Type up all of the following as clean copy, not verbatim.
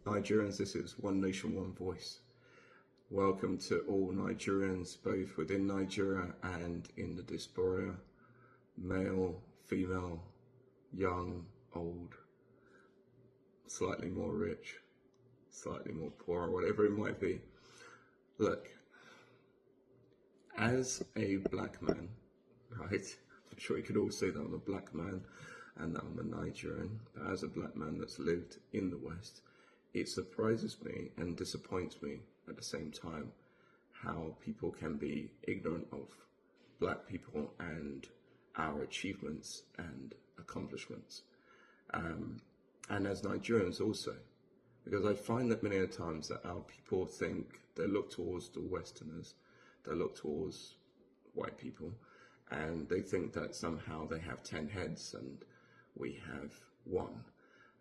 Nigerians, this is One Nation, One Voice. Welcome to all Nigerians, both within Nigeria and in the diaspora, male, female, young, old, slightly more rich, slightly more poor, whatever it might be. Look, as a black man, right, I'm sure you could all say that I'm a black man and that I'm a Nigerian, but as a black man that's lived in the West, it surprises me and disappoints me at the same time how people can be ignorant of black people and our achievements and accomplishments. And as Nigerians also, because I find that many times that our people think they look towards the Westerners, they look towards white people, and they think that somehow they have 10 heads and we have one.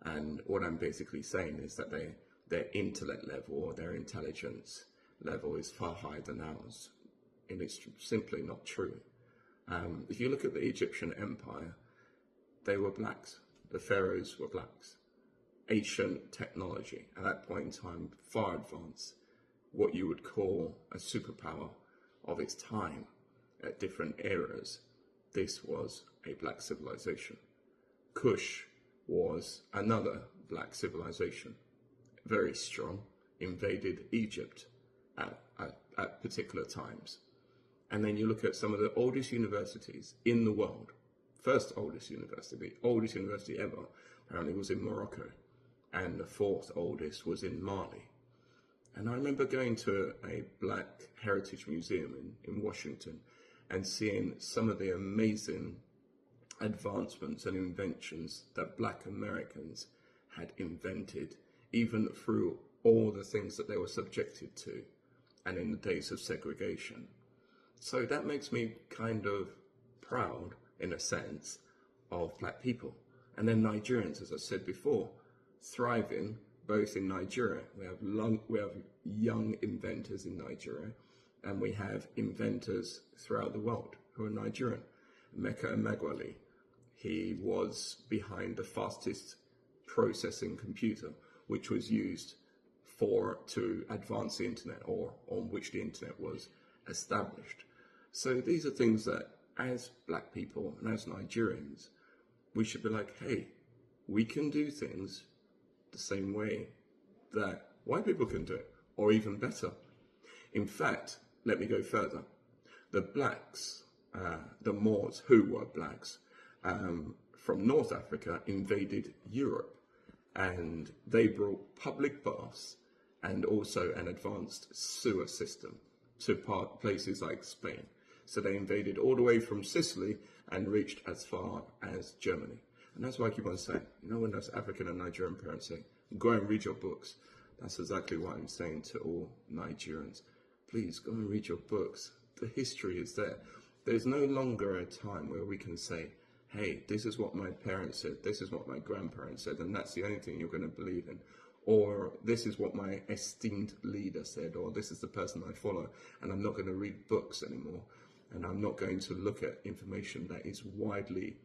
And what I'm basically saying is that their intellect level or their intelligence level is far higher than ours. And it's simply not true. If you look at the Egyptian Empire, they were blacks. The pharaohs were blacks. Ancient technology, at that point in time, far advanced. What you would call a superpower of its time at different eras. This was a black civilization. Kush was another black civilization, very strong, invaded Egypt at particular times. And then you look at some of the oldest universities in the world. First oldest university ever, apparently was in Morocco, and the fourth oldest was in Mali. And I remember going to a Black Heritage Museum in Washington and seeing some of the amazing advancements and inventions that Black Americans had invented, even through all the things that they were subjected to and in the days of segregation. So that makes me kind of proud, in a sense, of black people. And then Nigerians, as I said before, thriving both in Nigeria. We have young inventors in Nigeria, and we have inventors throughout the world who are Nigerian. Mecca Emeagwali, he was behind the fastest processing computer, which was used to advance the internet, or on which the internet was established. So these are things that, as black people and as Nigerians, we should be like, hey, we can do things the same way that white people can do it, or even better. In fact, let me go further. The blacks, the Moors, who were blacks, from North Africa, invaded Europe, and they brought public baths and also an advanced sewer system to places like Spain. So they invaded all the way from Sicily and reached as far as Germany. And that's why I keep on saying, when those African and Nigerian parents say, go and read your books, that's exactly what I'm saying to all Nigerians. Please go and read your books. The history is there. There's no longer a time where we can say, hey, this is what my parents said, this is what my grandparents said, and that's the only thing you're going to believe in. Or this is what my esteemed leader said, or this is the person I follow, and I'm not going to read books anymore, and I'm not going to look at information that is widely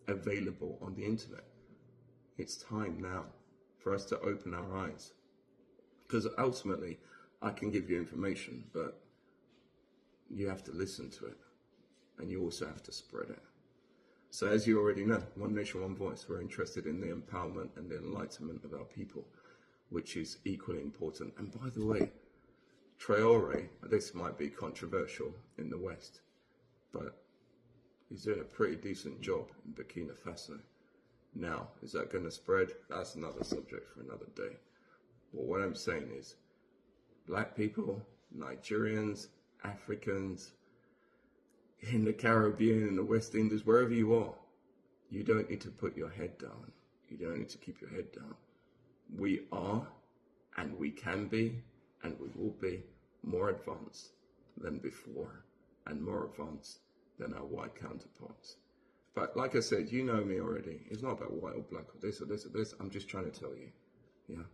available on the internet. It's time now for us to open our eyes. Because ultimately, I can give you information, but you have to listen to it, and you also have to spread it. So as you already know, One Nation, One Voice, we're interested in the empowerment and the enlightenment of our people, which is equally important. And by the way, Traore, this might be controversial in the West, but he's doing a pretty decent job in Burkina Faso. Now, is that going to spread? That's another subject for another day. But what I'm saying is, black people, Nigerians, Africans, in the Caribbean, in the West Indies, wherever you are, you don't need to put your head down. You don't need to keep your head down. We are, and we can be, and we will be more advanced than before, and more advanced than our white counterparts. But like I said, you know me already. It's not about white or black or this or this or this. I'm just trying to tell you,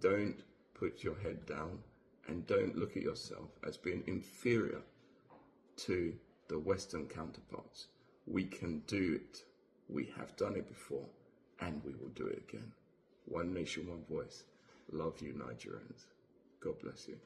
don't put your head down, and don't look at yourself as being inferior to the Western counterparts. We can do it. We have done it before, and we will do it again. One nation, one voice. Love you, Nigerians. God bless you.